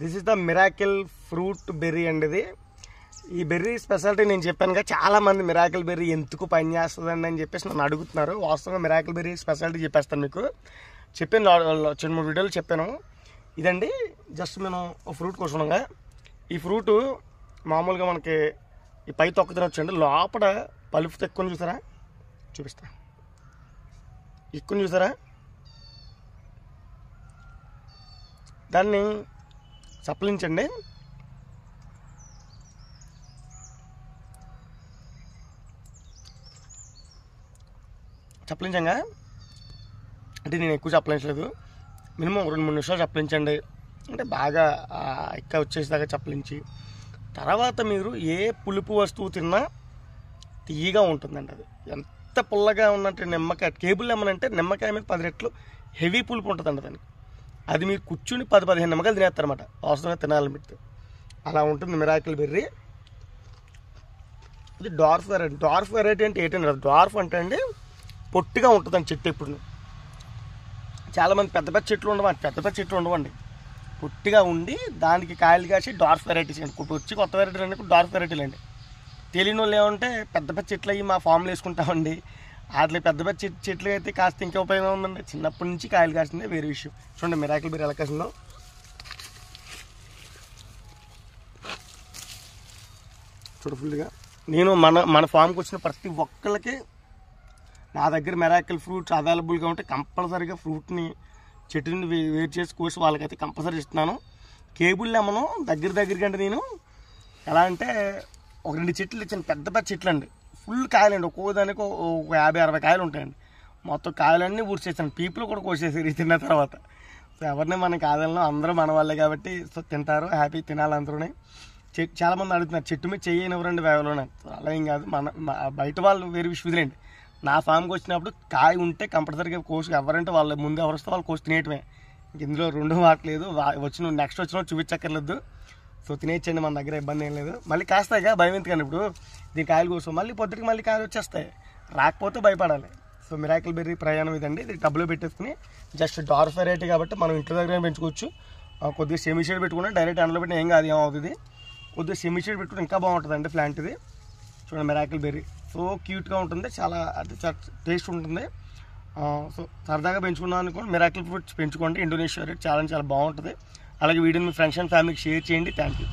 This is the miracle fruit berry అండి. ఇది ఈ బెర్రీ స్పెషాలిటీ నేను చెప్పానుగా, చాలామంది మిరాకిల్ బెర్రీ ఎందుకు పని చేస్తుందండి అని చెప్పేసి నన్ను అడుగుతున్నారు. వాస్తవంగా మిరాకిల్ బెర్రీ స్పెషాలిటీ చెప్పేస్తాను మీకు. చెప్పాను, చిన్న 3 వీడియోలు చెప్పాను. ఇదండి జస్ట్ మనం ఒక ఫ్రూట్ కోసుకున్నాగా, ఈ ఫ్రూటు మామూలుగా మనకి ఈ పై తొక్క తినొచ్చండి. లోపల పలుపు ఎక్కువ చూసారా, చూపిస్తా, ఎక్కువ చూసారా, దాన్ని చప్పలించండి. చప్పలించంగా అంటే నేను ఎక్కువ చప్పలించలేదు, మినిమం 2-3 నిమిషాలు చప్పలించండి. అంటే బాగా ఎక్కువ వచ్చేసేదాకా చప్పలించి తర్వాత మీరు ఏ పులుపు వస్తువు తిన్నా తీయగా ఉంటుందండి. అది ఎంత పుల్లగా ఉన్నట్టు నిమ్మకాయ, కేబుల్ లెమన్ అంటే నిమ్మకాయ మీద 10 రెట్లు హెవీ పులుపు ఉంటుందండి దానికి. అది మీరు కూర్చుని 10-15 నిమ్మకాయలు తినేస్తారన్నమాట అవసరంగా తినాలని పెడితే. అలా ఉంటుంది మిరాకిల్ బెర్రీ. ఇది డార్ఫ్ వెరైటీ. డార్ఫ్ వెరైటీ అంటే ఏంటండి, డార్ఫ్ అంటే అండి పొట్టిగా ఉంటుందండి చెట్టు. ఎప్పుడు చాలామంది పెద్ద పెద్ద చెట్లు ఉండవండి, పెద్ద పెద్ద చెట్లు ఉండవండి, పొట్టిగా ఉండి దానికి కాయలు కాసి డార్ఫ్ వెరైటీస్ అండి. వచ్చి కొత్త వెరైటీలు అండి డార్ఫ్ వెరైటీలు అండి. తెలియని వాళ్ళు ఏమంటే పెద్ద పెద్ద చెట్లు అయ్యి మా ఫామ్లో వేసుకుంటామండి. వాటిలో పెద్ద పెద్ద చెట్లు అయితే కాస్త ఇంకా ఉపయోగం ఉందండి. చిన్నప్పటి నుంచి కాయలు కాసిందే వేరే విషయం. చూడండి మిరాకిల్ బెర్రీ ఎలా కాసిందో. చూడ ఫుల్గా నేను మన ఫామ్కి వచ్చిన ప్రతి ఒక్కళ్ళకి నా దగ్గర మిరాకిల్ ఫ్రూట్స్ అవైలబుల్గా ఉంటే కంపల్సరీగా ఫ్రూట్ని చెట్టుని వేరు చేసి కోసి వాళ్ళకైతే కంపల్సరీ ఇస్తున్నాను. కేబుల్ లెమను దగ్గరికి అంటే నేను ఎలా అంటే ఒక 2 చెట్లు ఇచ్చాను, పెద్ద పెద్ద చెట్లు అండి, ఫుల్ కాయలండి. ఒక్కో దానికి ఒక 50-60 కాయలు ఉంటాయండి. మొత్తం కాయలన్నీ ఊడ్చేసాను, పీపులు కూడా కోసేసారు తిన్న తర్వాత. సో ఎవరిని మనం కాదలను, అందరూ మన వాళ్ళే కాబట్టి సో తింటారు, హ్యాపీ తినాలి అందరూనే. చాలామంది అడుగుతున్నారు చెట్టు మీద చెయ్యని ఎవరండి వేవలోనే. అలా ఏం కాదు, బయట వాళ్ళు వేరే విషయం. నా ఫామ్కి వచ్చినప్పుడు కాయ ఉంటే కంపల్సరీగా కోసి ఎవరంటే వాళ్ళు ముందు ఎవరు వస్తే వాళ్ళు కోసి తినేయటమే. ఇందులో 2 మాటలేదు. నెక్స్ట్ వచ్చిన చూపించక్కర్లేదు. సో తినేయచ్చండి, మన దగ్గర ఇబ్బంది ఏం లేదు. మళ్ళీ కాస్తాయిగా భయం ఎందుకని, ఇప్పుడు దీని కాయలు కోసం మళ్ళీ పొద్దుటికి మళ్ళీ కాయలు వచ్చేస్తాయి, రాకపోతే భయపడాలి. సో మిరాకిల్ బెర్రీ ప్రయాణం ఇదండి. ఇది టబ్లో పెట్టేసుకుని జస్ట్ డార్ఫ్ వెరైటీ కాబట్టి మనం ఇంటి దగ్గర పెంచుకోవచ్చు. కొద్దిగా సెమీ షేడ్ పెట్టుకుని డైరెక్ట్ ఎండలో పెట్టిన ఏం కాదు, ఏమవుతుంది. కొద్దిగా సెమీ షేడ్ పెట్టుకుని ఇంకా బాగుంటుందండి ప్లాంట్ ఇది. చూడండి మిరాకిల్ బెర్రీ సో క్యూట్గా ఉంటుంది, చాలా టేస్ట్ ఉంటుంది. సో సరదాగా పెంచుకున్నాను అనుకోండి, మిరాకిల్ ఫ్రూట్స్ పెంచుకోండి. ఇండోనేషియా రేట్ చాలా బాగుంటుంది. అలాగే వీడియోని మీ ఫ్రెండ్స్ అండ్ ఫ్యామిలీకి షేర్ చేయండి. Thank you.